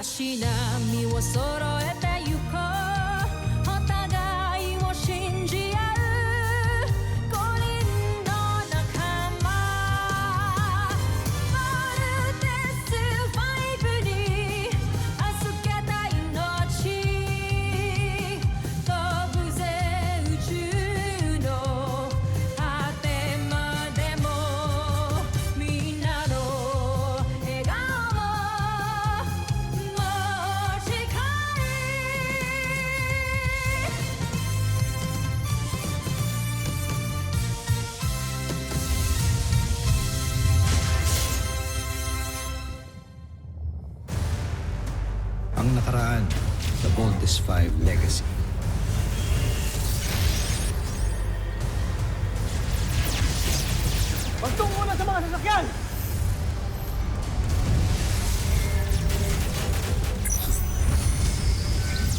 足並みを揃えてゆこうお互いを信じ合う五人の仲間まるでスファイブに預けた命飛ぶぜ宇宙の果てまでもみんなの笑顔持ち帰Ang nakaraan, The Boldest Five Legacy. Magtungo muna sa mga sasakyan!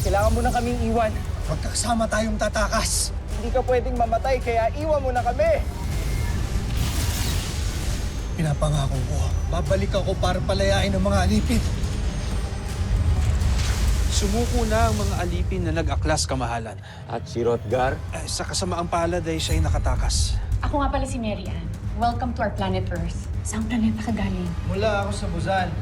Kailangan mo na kaming iwan. Magkakasama tayong tatakas. Hindi ka pwedeng mamatay, kaya iwan mo na kami. Pinapangako ko, babalik ako para palayain ang mga alipin. Sumuko na ang mga alipin na nag-aklas kamahalan. At si Rotgar? Sa kasamaang palad ay siya'y nakatakas. Ako nga pala si Mary Ann. Welcome to our planet Earth. Saan planeta ka galing? Mula ako sa Buzan,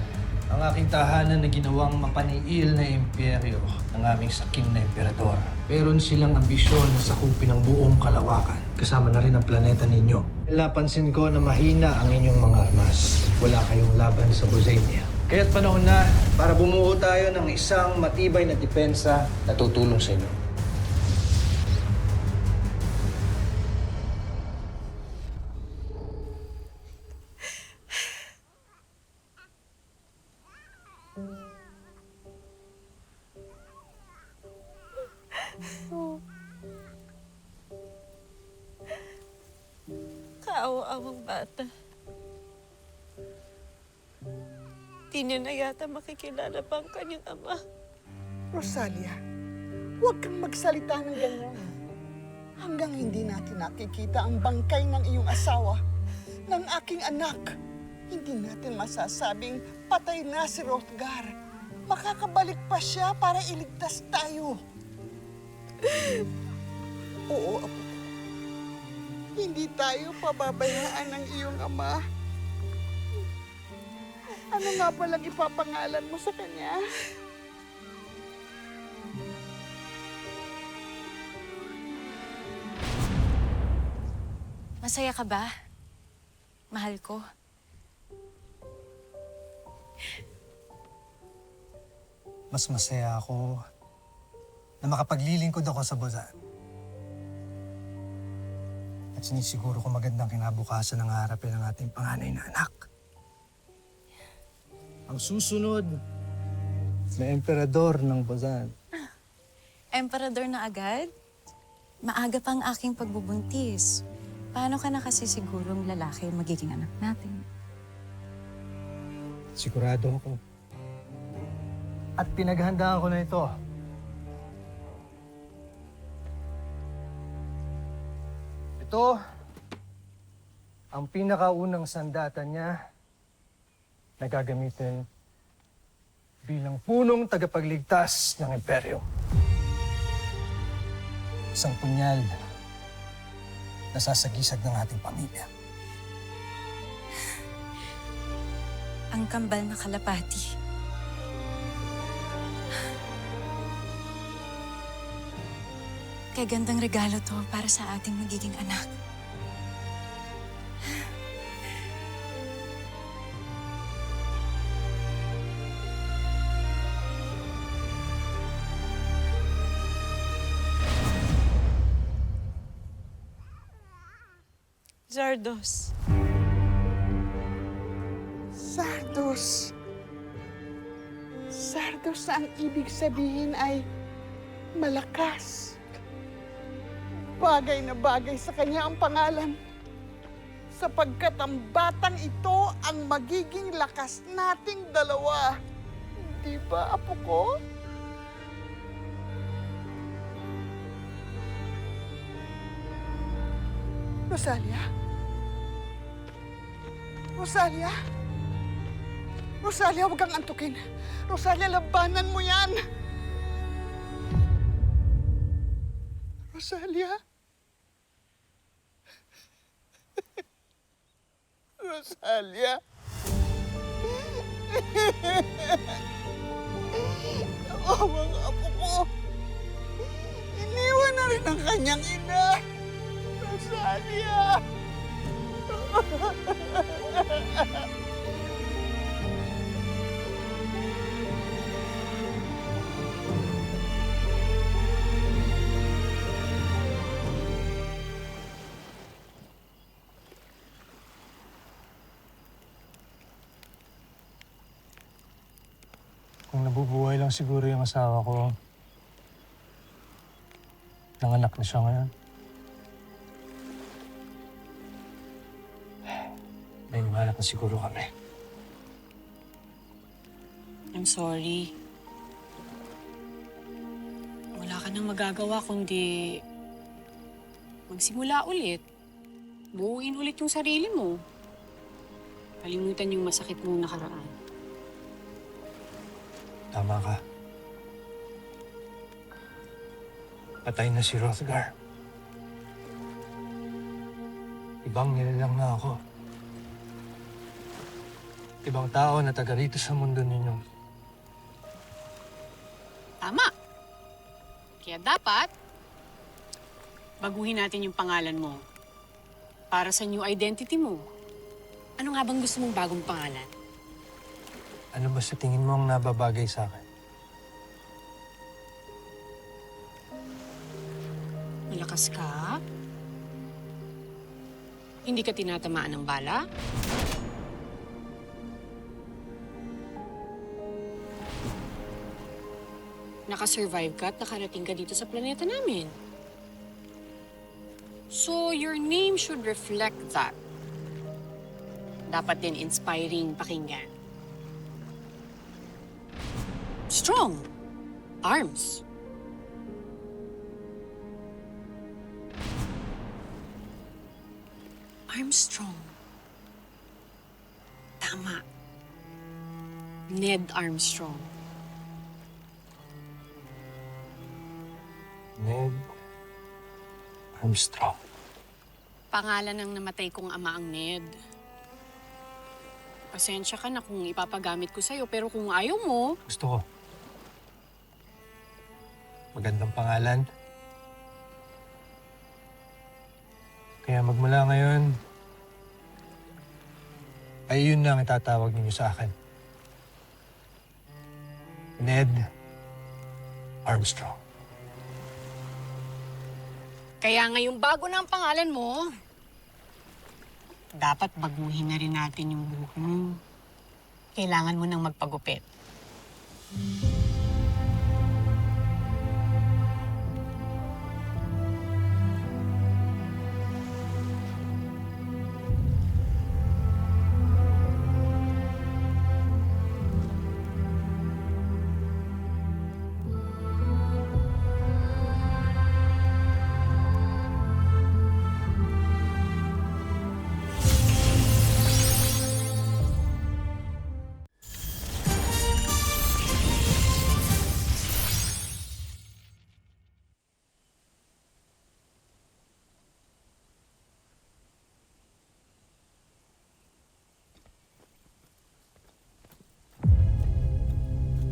ang aking tahanan na ginawang mapaniil na imperyo ng aming sakim na emperador. Meron silang ambisyon na sakupin ang buong kalawakan. Kasama na rin ang planeta ninyo. Napansin ko na mahina ang inyong mga armas. Wala kayong laban sa Buzania. Kaya't panahon na para bumuo tayo ng isang matibay na depensa na tutulong sa inyo. Kaawa-awang bata. Di niya na yata makikilala pa ang kanyang ama. Rosalia, huwag kang magsalita ng ganyan. Hanggang hindi natin nakikita ang bangkay ng iyong asawa, ng aking anak, hindi natin masasabing patay na si Rotgar. Makakabalik pa siya para iligtas tayo. Oo, apo. Hindi tayo pababayaan ng iyong ama. Ano nga palang ipapangalan mo sa kanya? Masaya ka ba? Mahal ko. Mas masaya ako na makapaglilingkod ako sa Buzan. At sinisiguro ko magandang kinabukasan ng harapin ng ating panganay na anak. Ang susunod na emperador ng Buzan. Emperador na agad? Maaga pa ang aking pagbubuntis. Paano ka na kasi sigurong lalaki ang magiging anak natin? Sigurado ako. At pinaghandaan ko na ito. Ito ang pinakaunang sandata niya na gagamitin bilang punong tagapagligtas ng imperyo. Isang punyal na sasagisag ng ating pamilya. Ang kambal na kalapati. Kaya gandang regalo to para sa ating magiging anak. Zardos. Sardos. Sardos na ang ibig sabihin ay malakas. Bagay na bagay sa kanya ang pangalan. Sapagkat ang batang ito ang magiging lakas nating dalawa. Di ba, apo ko? Rosalia? Rosalia? Rosalia, huwag kang antukin. Rosalia, labanan mo yan. Rosalia? Rosalia? Awang apo ko. Iniwan na rin ang kanyang ina. Rosalia! Kung nabubuhay lang siguro yung asawa ko, nanganak na siya ngayon. May mahanap na siguro kami. I'm sorry. Wala ka nang magagawa kundi magsimula ulit. Buuin ulit yung sarili mo. Kalimutan yung masakit mong nakaraan. Tama ka. Patay na si Hrothgar. Ibang nilalang na ako. Ibang tao na taga rito sa mundo ninyo. Tama. Kaya dapat, baguhin natin yung pangalan mo para sa new identity mo. Ano nga bang gusto mong bagong pangalan? Ano ba sa tingin mo ang nababagay sa akin? Malakas ka? Hindi ka tinatamaan ng bala? Nakasurvive ka at nakarating ka dito sa planeta namin. So, your name should reflect that. Dapat din inspiring pakinggan. Strong. Arms. Armstrong. Tama. Ned Armstrong. Ned Armstrong. Pangalan ng namatay kong ama ang Ned. Pasensya ka na kung ipapagamit ko sa'yo, pero kung ayaw mo, Gusto ko. Magandang pangalan. Kaya magmula ngayon, ay yun na ang itatawag ninyo sa akin. Ned Armstrong. kaya ngayong bago na ang pangalan mo, dapat baguhin na rin natin yung buhok mo. Kailangan mo nang magpagupit.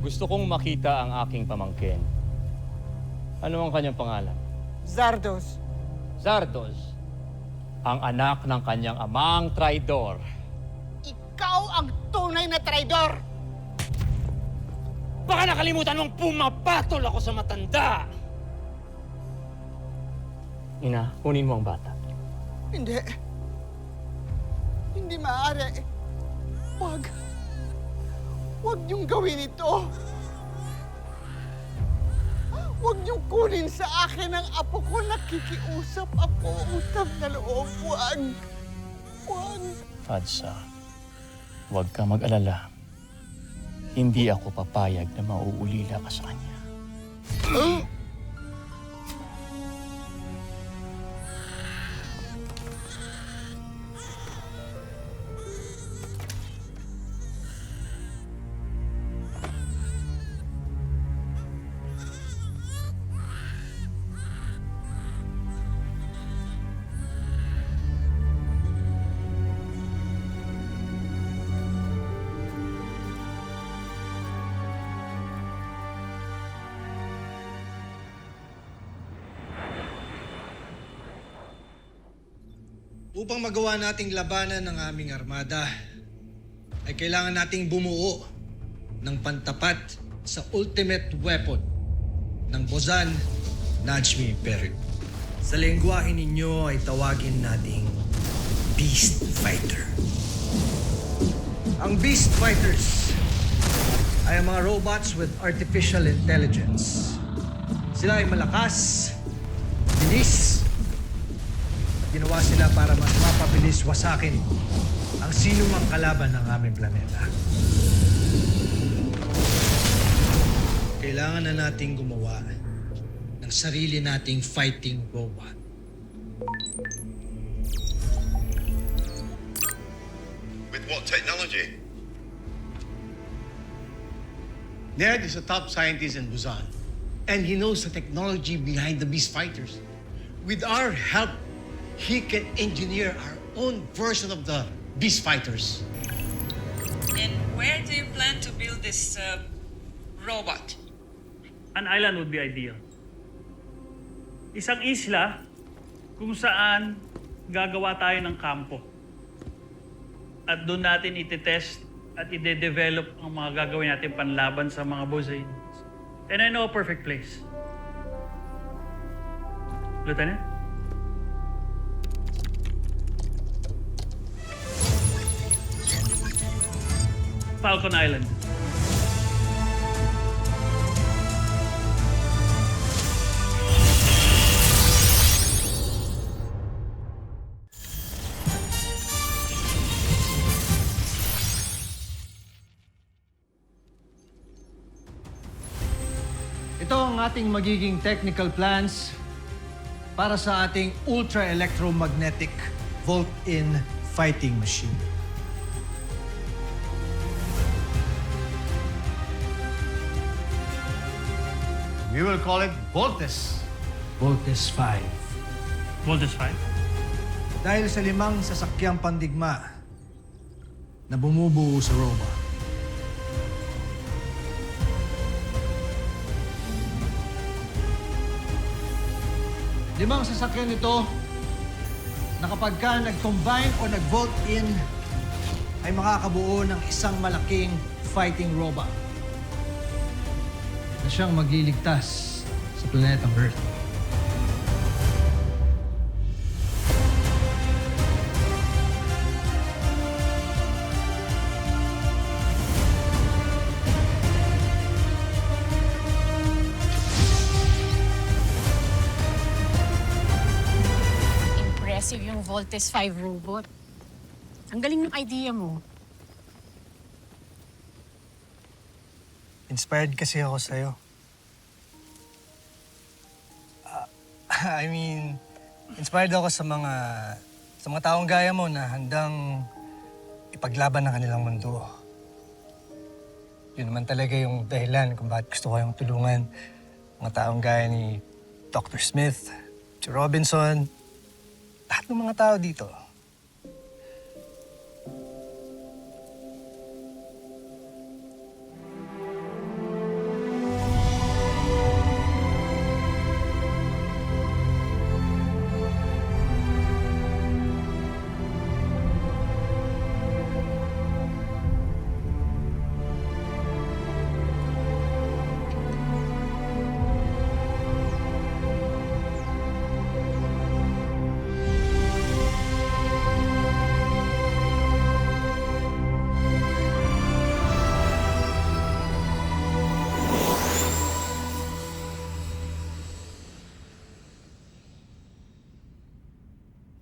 Gusto kong makita ang aking pamangkin. Ano ang kanyang pangalan? Zardos. Zardos, ang anak ng kanyang amang traidor. Ikaw ang tunay na traidor! Baka nakalimutan mong pumapatol ako sa matanda! Ina, kunin mo ang bata. Hindi. Hindi maaari. Huwag. Huwag niyong gawin ito. Huwag niyong kunin sa akin ang apo ko. Nakikiusap ako. Utang na loob. Huwag. Huwag. Fadsa, huwag ka mag-alala. Hindi ako papayag na mauulila ka sa kanya. Upang magawa nating labanan ng aming armada, ay kailangan nating bumuo ng pantapat sa ultimate weapon ng Bozan Najmi Imperio. Sa lengguwahe ninyo ay tawagin nating Beast Fighter. Ang Beast Fighters ay ang mga robots with artificial intelligence. Sila ay malakas, bilis, at ginawa sila para mas mapabilis wasakin ang sino mang kalaban ng aming planeta. Kailangan na nating gumawa ng sarili nating fighting robot. With what technology? Ned is a top scientist in Busan, and he knows the technology behind the Beast Fighters. With our help, he can engineer our own version of the Beast Fighters. And where do you plan to build this robot? An island would be ideal. Isang isla kung saan gagawa tayo ng kampo. At doon natin iti-test at ide-develop ang mga gagawin natin panlaban sa mga Bozanians. And I know a perfect place. Lieutenant? Falcon Island. Ito ang ating magiging technical plans para sa ating ultra-electromagnetic Volt-in fighting machine. We will call it Voltes. Voltes 5. Voltes 5. Dahil sa 5 sasakyang pandigma na bumubuo sa robot. Limang sasakyan ito na kapag ka nag-combine o nag-vote-in ay makakabuo ng isang malaking fighting robot na siyang magliligtas sa planetang Earth. Impressive yung Voltes 5 robot. Ang galing ng idea mo. Inspired kasi ako sa'yo. Inspired ako sa mga taong gaya mo na handang ipaglaban ng kanilang mundo. Yun naman talaga yung dahilan kung bakit gusto ko yung tulungan mga taong gaya ni Dr. Smith, si Robinson, lahat ng mga tao dito.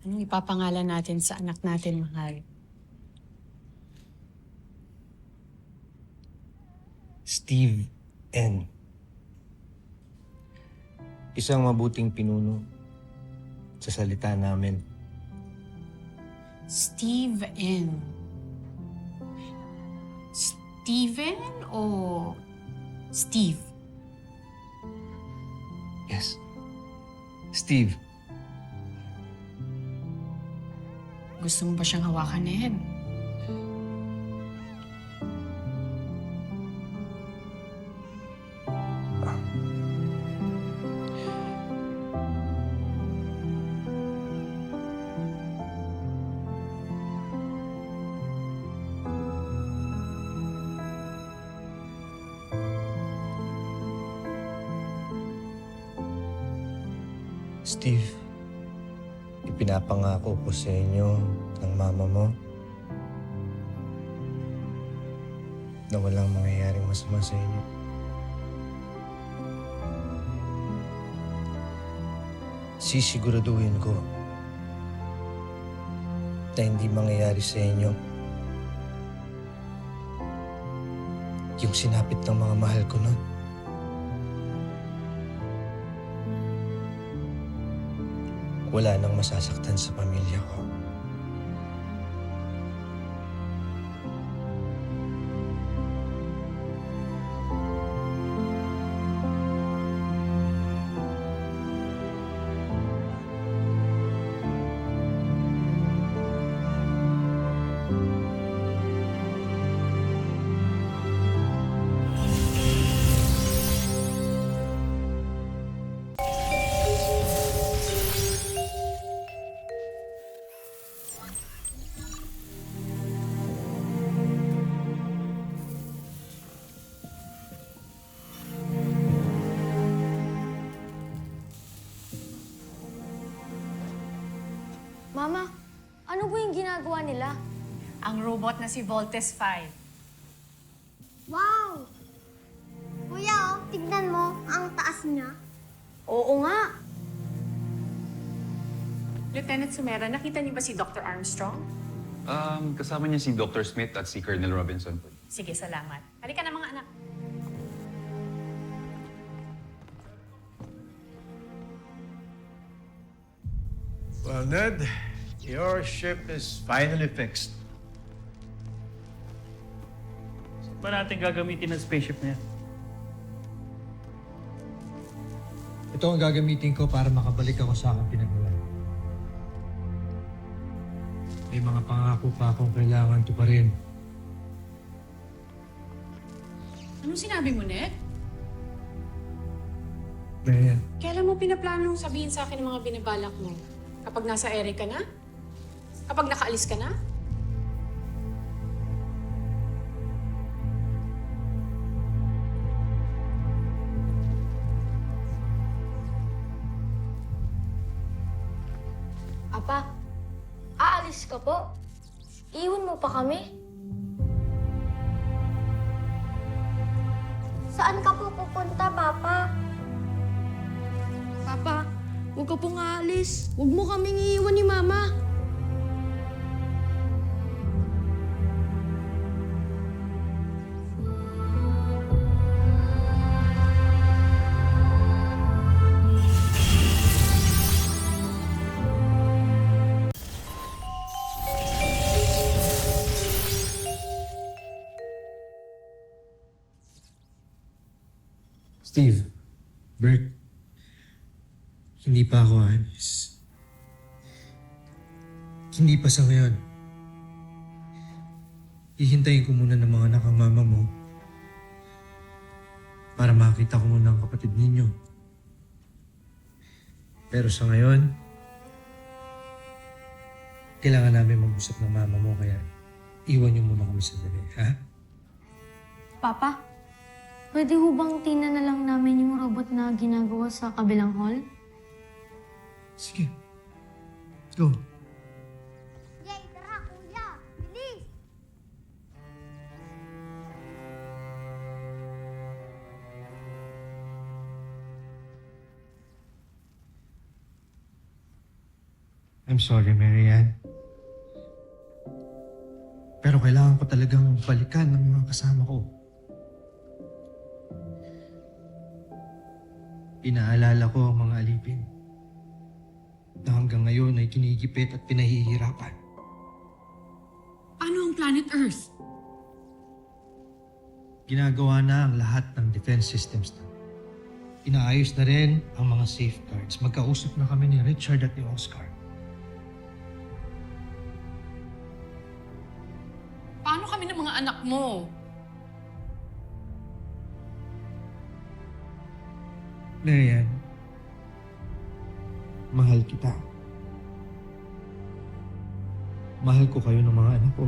Anong ipapangalan natin sa anak natin, mahal? Steve N. Isang mabuting pinuno sa salita namin. Steve N. Steven o Steve? Yes. Steve. Gusto mo ba siyang hawakan, Ned? Steve, ipinapangako ko sa inyo ng mama mo na walang mangyayaring masama sa inyo. Sisiguraduhin ko na hindi mangyayari sa inyo yung sinapit ng mga mahal ko nun. Wala nang masasaktan sa pamilya ko. Mama, ano po yung ginagawa nila? Ang robot na si Voltes 5. Wow! Kuya, tignan mo. Ang taas niya. Oo nga. Lieutenant Sumera, nakita niyo ba si Dr. Armstrong? Kasama niya si Dr. Smith at si Colonel Robinson po. Sige, salamat. Halika na mga anak. Well, Ned, your ship is finally fixed. Saan ba natin gagamitin ang spaceship na yan? Ito ang gagamitin ko para makabalik ako sa aking pinagawa. May mga pangako pa akong kailangan tuparin. Anong sinabi mo, Ned? Marian, Kailan mo pinaplanong sabihin sa akin ang mga binabalak mo? Kapag nasa ere ka na? Kapag nakaalis ka na? Apa, aalis ka po? Iwan mo pa kami? Saan ka po pupunta, Papa? Papa, huwag ka pong aalis. Huwag mo kaming iiwan ni Mama. Steve, Bert, hindi pa ako alis. Hindi pa sa ngayon. Hihintayin ko muna ng mga anak ang mama mo para makita ko muna ang kapatid ninyo. Pero sa ngayon, kailangan namin mag-usap ng mama mo kaya iwan niyo muna kami sandali, ha? Papa, pwede ho bang tingnan na lang namin yung robot na ginagawa sa kabilang hall? Sige. Go. Yay, tara, kuya! Bilis! I'm sorry, Marian. Pero kailangan ko talagang balikan ng mga kasama ko. Inaalala ko ang mga alipin na hanggang ngayon ay kinigipit at pinahihirapan. Paano ang planet Earth? Ginagawa na ang lahat ng defense systems na. Inaayos na rin ang mga safeguards. Magkausap na kami ni Richard at ni Oscar. Paano kami ng mga anak mo? Marian, mahal kita. Mahal ko kayo ng mga anak ko.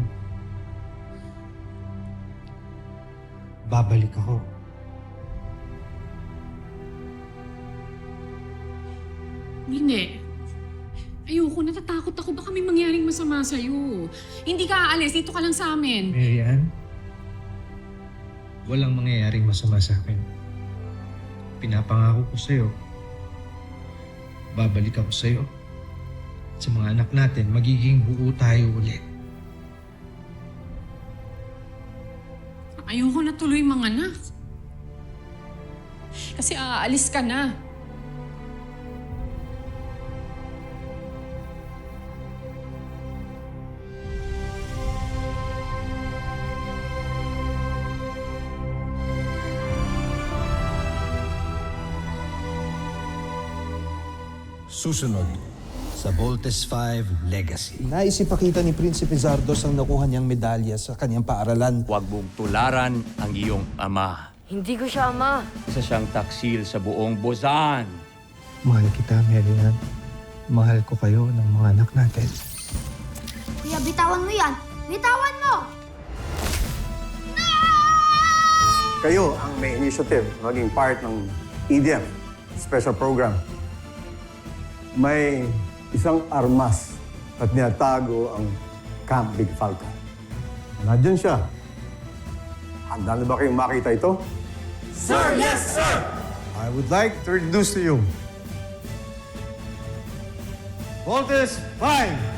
Babalik ako. Hindi. Ayoko, natatakot ako. Baka may mangyaring masama sa'yo. Hindi ka aalis. Dito ka lang sa amin. Marian, walang mangyayaring masama sa akin. Pinapangako ko sa'yo, babalik ako sa'yo. Sa mga anak natin, magiging buo tayo ulit. Ayoko na tuloy manganak. Kasi aalis ka na. Susunod sa Voltes 5 Legacy. Nais ipakita ni Prinsipe Zardos ang nakuha niyang medalya sa kanyang paaralan. Huwag mong tularan ang iyong ama. Hindi ko siya ama. Isa siyang taksil sa buong Buzan. Mahal kita, Marian. Mahal ko kayo ng mga anak natin. Kuya, bitawan mo yan! Bitawan mo! Kayo ang may initiative maging part ng EDM special program. May isang armas at niyatago ang Camp Big Falcon. Nandiyan siya. Handa na ba kayong makita ito? Sir, yes, sir! I would like to introduce to you Voltes 5!